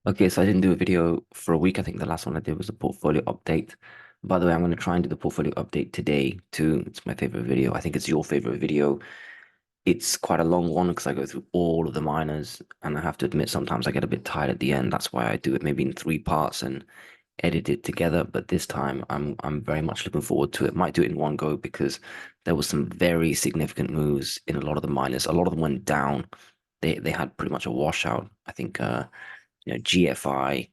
Okay, so I didn't do a video for a week. I think the last one I did was a portfolio update. By the way, I'm going to try and do the portfolio update today too. It's my favorite video. I think it's your favorite video. It's quite a long one because I go through all of the miners, and I have to admit sometimes I get a bit tired at the end. That's why I do it maybe in three parts and edit it together. But this time I'm very much looking forward to it. Might do it in one go because there was some very significant moves in a lot of the miners. A lot of them went down. They had pretty much a washout. I think GFI,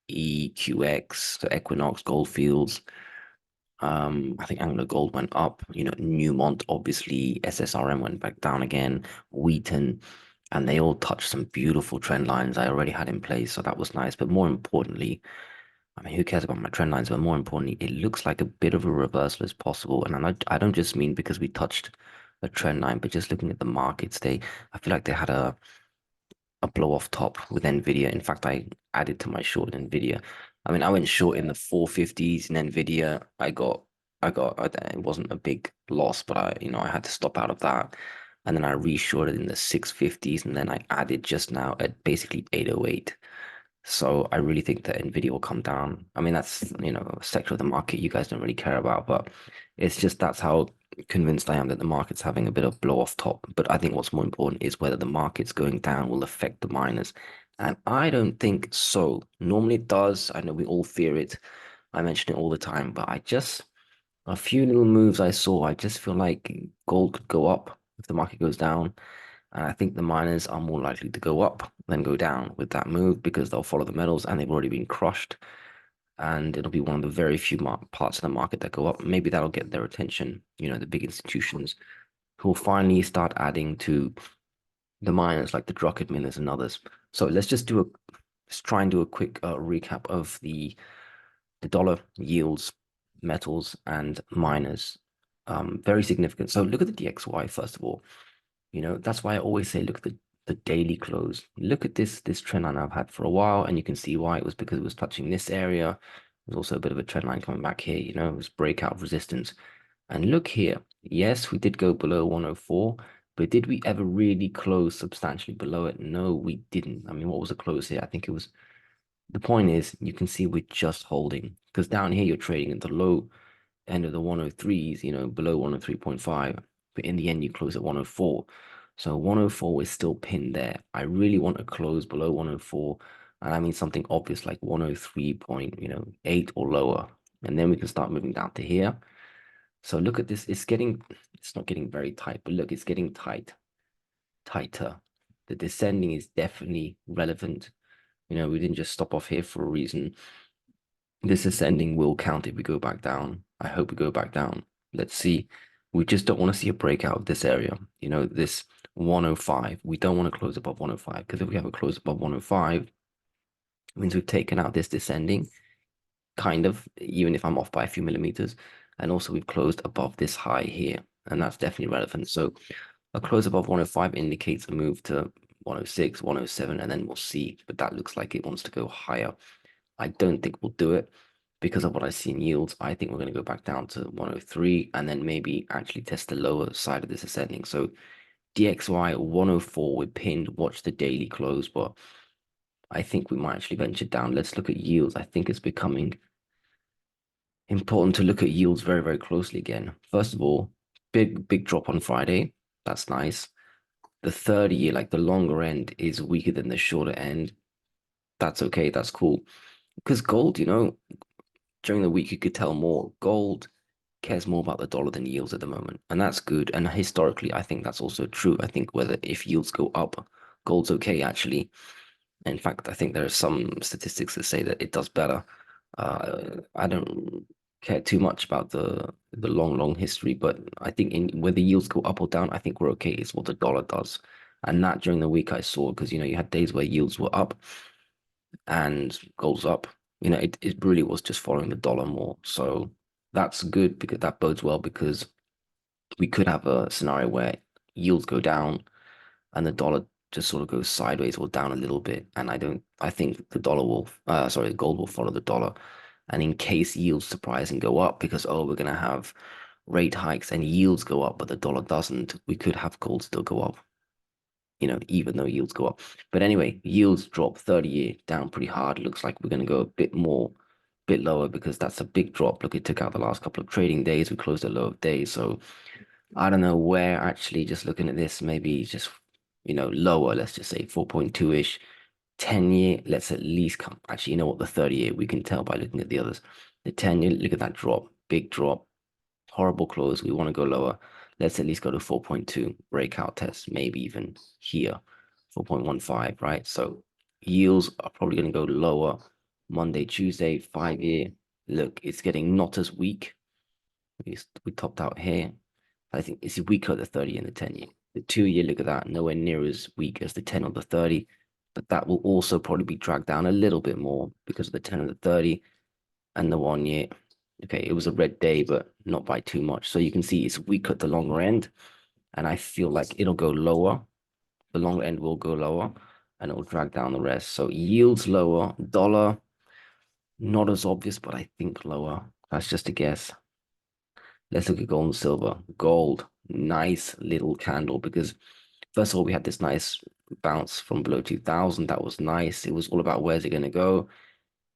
EQX, so Equinox, Goldfields. I think Anglo Gold went up. Newmont, obviously, SSRM went back down again. Wheaton, and they all touched some beautiful trend lines I already had in place, so that was nice. But more importantly, I mean, who cares about my trend lines? But more importantly, it looks like a bit of a reversal is possible. And I don't just mean because we touched a trend line, but just looking at the markets, I feel like they had a blow off top with Nvidia. In fact, I added to my short in Nvidia. I mean, I went short in the 450s in Nvidia. It wasn't a big loss, but I had to stop out of that. And then I reshorted in the 650s, and then I added just now at basically 808. So I really think that Nvidia will come down. I mean, that's, a sector of the market you guys don't really care about, but it's just that's how convinced I am that the market's having a bit of blow off top. But I think what's more important is whether the market's going down will affect the miners. And I don't think so. Normally it does. I know we all fear it. I mention it all the time, but a few little moves I saw, I just feel like gold could go up if the market goes down. And I think the miners are more likely to go up than go down with that move because they'll follow the metals and they've already been crushed. And it'll be one of the very few parts of the market that go up. Maybe that'll get their attention, the big institutions who will finally start adding to the miners like the Druckenmillers and others. So let's try and do a quick recap of the dollar yields, metals, and miners. Very significant. So look at the DXY first of all. That's why I always say look at the daily close. Look at this trend line I've had for a while, and you can see why it was because it was touching this area. There's also a bit of a trend line coming back here, it was breakout of resistance. And look here. Yes, we did go below 104, but did we ever really close substantially below it? No, we didn't. I mean, what was the close here? I think it was the point is you can see we're just holding because down here you're trading at the low end of the 103s, below 103.5, but in the end you close at 104. So 104 is still pinned there. I really want to close below 104, and I mean something obvious like 103.8 or lower, and then we can start moving down to here. So look at this. It's not getting very tight, but look, it's getting tighter. The descending is definitely relevant. We didn't just stop off here for a reason. This ascending will count if we go back down. I hope we go back down. Let's see. We just don't want to see a breakout of this area. This 105. We don't want to close above 105 because if we have a close above 105, it means we've taken out this descending, kind of, even if I'm off by a few millimeters. And also we've closed above this high here, and that's definitely relevant. So a close above 105 indicates a move to 106, 107, and then we'll see. But that looks like it wants to go higher. I don't think we'll do it because of what I see in yields. I think we're going to go back down to 103 and then maybe actually test the lower side of this ascending. So DXY 104, we're pinned. Watch the daily close, but I think we might actually venture down. Let's look at yields. I think it's becoming important to look at yields very, very closely again. First of all, big drop on Friday. That's nice. The 30-year, like the longer end, is weaker than the shorter end. That's okay. That's cool. Because gold, during the week you could tell more. Gold cares more about the dollar than yields at the moment, and that's good. And historically, I think that's also true. I think whether if yields go up, gold's okay actually. In fact, I think there are some statistics that say that it does better. I don't care too much about the long history, but I think in whether yields go up or down, I think we're okay. It's what the dollar does, and that during the week I saw because you had days where yields were up and gold's up. It really was just following the dollar more. So that's good because that bodes well because we could have a scenario where yields go down and the dollar just sort of goes sideways or down a little bit. And I think gold will follow the dollar. And in case yields surprise and go up because, oh, we're going to have rate hikes and yields go up, but the dollar doesn't, we could have gold still go up. even though yields go up. But anyway, yields drop 30-year down pretty hard. Looks like we're going to go a bit more, bit lower because that's a big drop. Look, it took out the last couple of trading days. We closed at low of days. So I don't know where actually just looking at this, maybe just, lower, let's just say 4.2-ish. 10-year, let's at least come. Actually, you know what? The 30-year, we can tell by looking at the others. The 10-year, look at that drop, big drop, horrible close. We want to go lower. Let's at least go to 4.2 breakout test, maybe even here, 4.15, right? So yields are probably going to go lower Monday, Tuesday, 5-year. Look, it's getting not as weak. We topped out here. I think it's weaker at the 30 and the 10-year. The 2-year, look at that, nowhere near as weak as the 10 or the 30, but that will also probably be dragged down a little bit more because of the 10 and the 30 and the 1-year. Okay, it was a red day, but not by too much. So you can see it's weak at the longer end, and I feel like it'll go lower. The longer end will go lower, and it will drag down the rest. So yields lower, dollar not as obvious, but I think lower. That's just a guess. Let's look at gold and silver. Gold, nice little candle because first of all, we had this nice bounce from below 2000. That was nice. It was all about where's it going to go.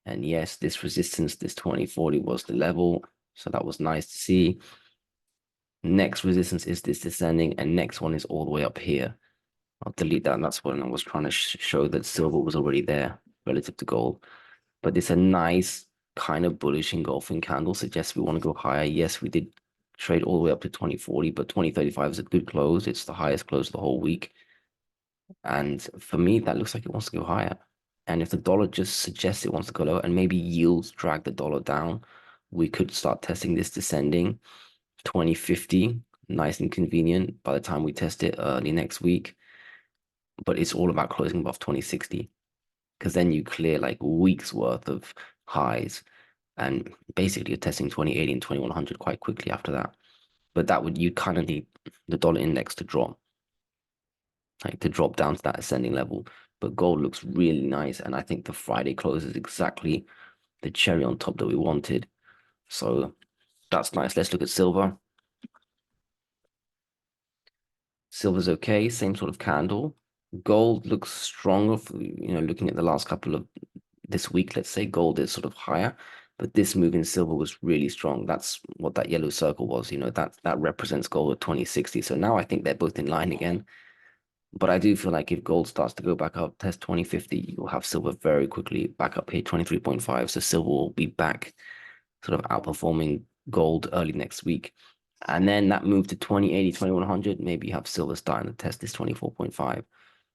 And yes, this resistance, this 2040 was the level. So that was nice to see. Next resistance is this descending, and next one is all the way up here. I'll delete that. And that's when I was trying to show that silver was already there relative to gold. But it's a nice kind of bullish engulfing candle. Suggests we want to go higher. Yes, we did trade all the way up to 2040, but 2035 is a good close. It's the highest close of the whole week. And for me, that looks like it wants to go higher. And if the dollar just suggests it wants to go lower and maybe yields drag the dollar down, we could start testing this descending 2050, nice and convenient by the time we test it early next week. But it's all about closing above 2060 because then you clear like weeks worth of highs and basically you're testing 2080 and 2100 quite quickly after that. But that would, you kind of need the dollar index to drop, like to drop down to that ascending level. But gold looks really nice, and I think the Friday close is exactly the cherry on top that we wanted. So that's nice. Let's look at silver. Silver's okay, same sort of candle. Gold looks stronger for, looking at the last couple of this week, let's say gold is sort of higher, but this move in silver was really strong. That's what that yellow circle was, that represents gold at 2060. So now I think they're both in line again. But I do feel like if gold starts to go back up, test 2050, you'll have silver very quickly back up here, 23.5. So silver will be back sort of outperforming gold early next week. And then that move to 2080, 2100, maybe you have silver starting to test this 24.5.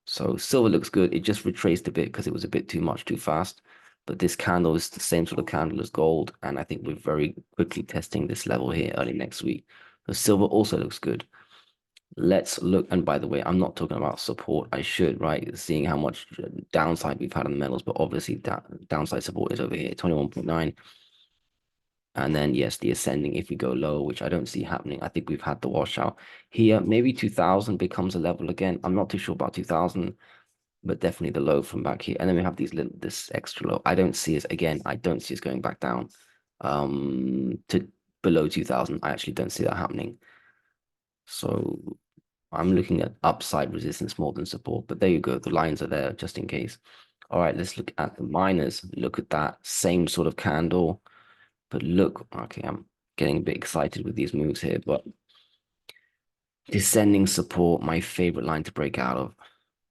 So silver looks good. It just retraced a bit because it was a bit too much too fast. But this candle is the same sort of candle as gold. And I think we're very quickly testing this level here early next week. So silver also looks good. Let's look. And by the way, I'm not talking about support. I should, right? Seeing how much downside we've had on the metals, but obviously that downside support is over here, 21.9. And then, yes, the ascending if we go low, which I don't see happening. I think we've had the washout here. Maybe 2000 becomes a level again. I'm not too sure about 2000, but definitely the low from back here. And then we have this extra low. I don't see us again. I don't see us going back down to below 2000. I actually don't see that happening. So I'm looking at upside resistance more than support, but there you go. The lines are there just in case. All right, let's look at the miners. Look at that same sort of candle. But look, okay, I'm getting a bit excited with these moves here, but descending support, my favorite line to break out of.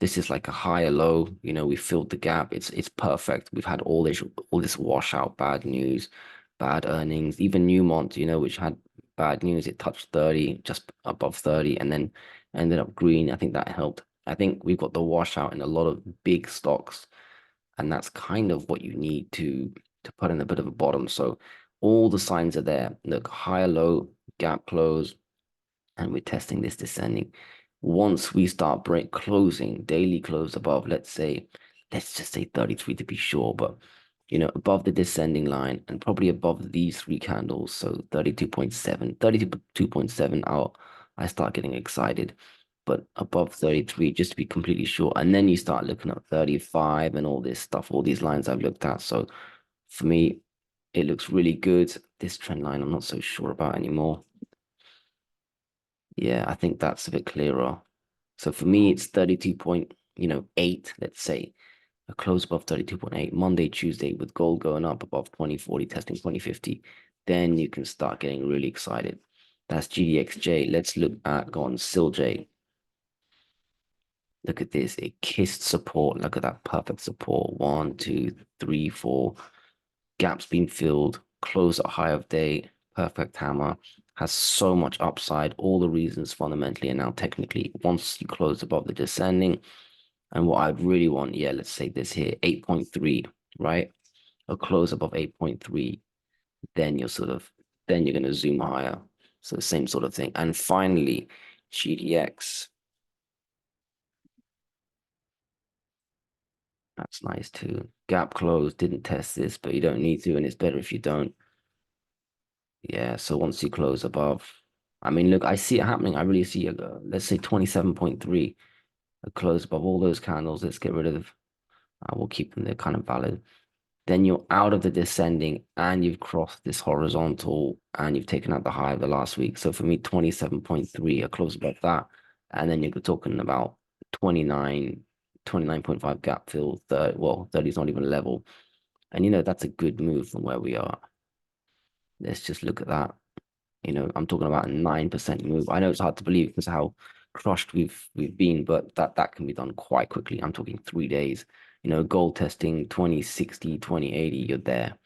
This is like a higher low. We filled the gap. It's perfect. We've had all this washout, bad news, bad earnings. Even Newmont, which had bad news, it touched 30, just above 30, and then ended up green. I think that helped. I think we've got the washout in a lot of big stocks, and that's kind of what you need to put in a bit of a bottom. So all the signs are there. Look, higher low, gap close, and we're testing this descending. Once we start break closing, daily close above, let's just say 33 to be sure, but above the descending line and probably above these three candles, so 32.7, 32.7 out, I start getting excited. But above 33, just to be completely sure. And then you start looking at 35 and all this stuff, all these lines I've looked at. So for me, it looks really good. This trend line, I'm not so sure about anymore. Yeah, I think that's a bit clearer. So for me, it's 32.8, let's say, a close above 32.8, Monday, Tuesday, with gold going up above 2040, testing 2050. Then you can start getting really excited. That's GDXJ. Let's look at, go on, SILJ. Look at this. It kissed support. Look at that perfect support. One, two, three, four. Gaps being filled. Close at high of day. Perfect hammer. Has so much upside. All the reasons fundamentally and now technically. Once you close above the descending, and what I really want, yeah, let's say this here, 8.3, right? A close above 8.3, then then you're going to zoom higher. So the same sort of thing. And finally, GDX. That's nice too. Gap closed, didn't test this, but you don't need to, and it's better if you don't. Yeah, so once you close above, I mean, look, I see it happening. I really see it. Let's say 27.3, a close above all those candles. Let's get rid of, we'll keep them, they're kind of valid. Then you're out of the descending and you've crossed this horizontal and you've taken out the high of the last week. So for me, 27.3, a close above that. And then you're talking about 29, 29.5 gap fill, 30, well, 30 is not even level. And that's a good move from where we are. Let's just look at that. I'm talking about a 9% move. I know it's hard to believe because of how crushed we've been, but that can be done quite quickly. I'm talking 3 days. Gold testing 2060, 2080, you're there.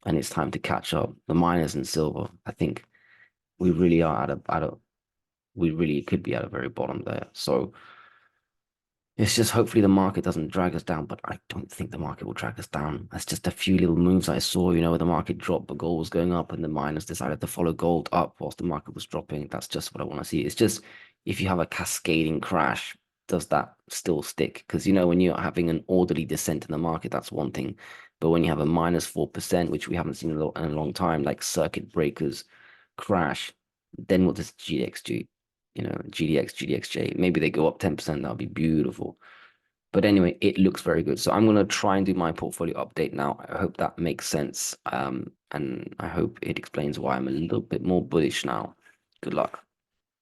And it's time to catch up. The miners and silver, I think we really are we really could be at a very bottom there. So it's just hopefully the market doesn't drag us down, but I don't think the market will drag us down. That's just a few little moves I saw, where the market dropped, but gold was going up, and the miners decided to follow gold up whilst the market was dropping. That's just what I want to see. It's just if you have a cascading crash, does that still stick? Because when you're having an orderly descent in the market, that's one thing. But when you have a -4%, which we haven't seen in a long time, like circuit breakers crash, then what does GX do? GDX, GDXJ. Maybe they go up 10%. That'll be beautiful. But anyway, it looks very good. So I'm going to try and do my portfolio update now. I hope that makes sense. And I hope it explains why I'm a little bit more bullish now. Good luck.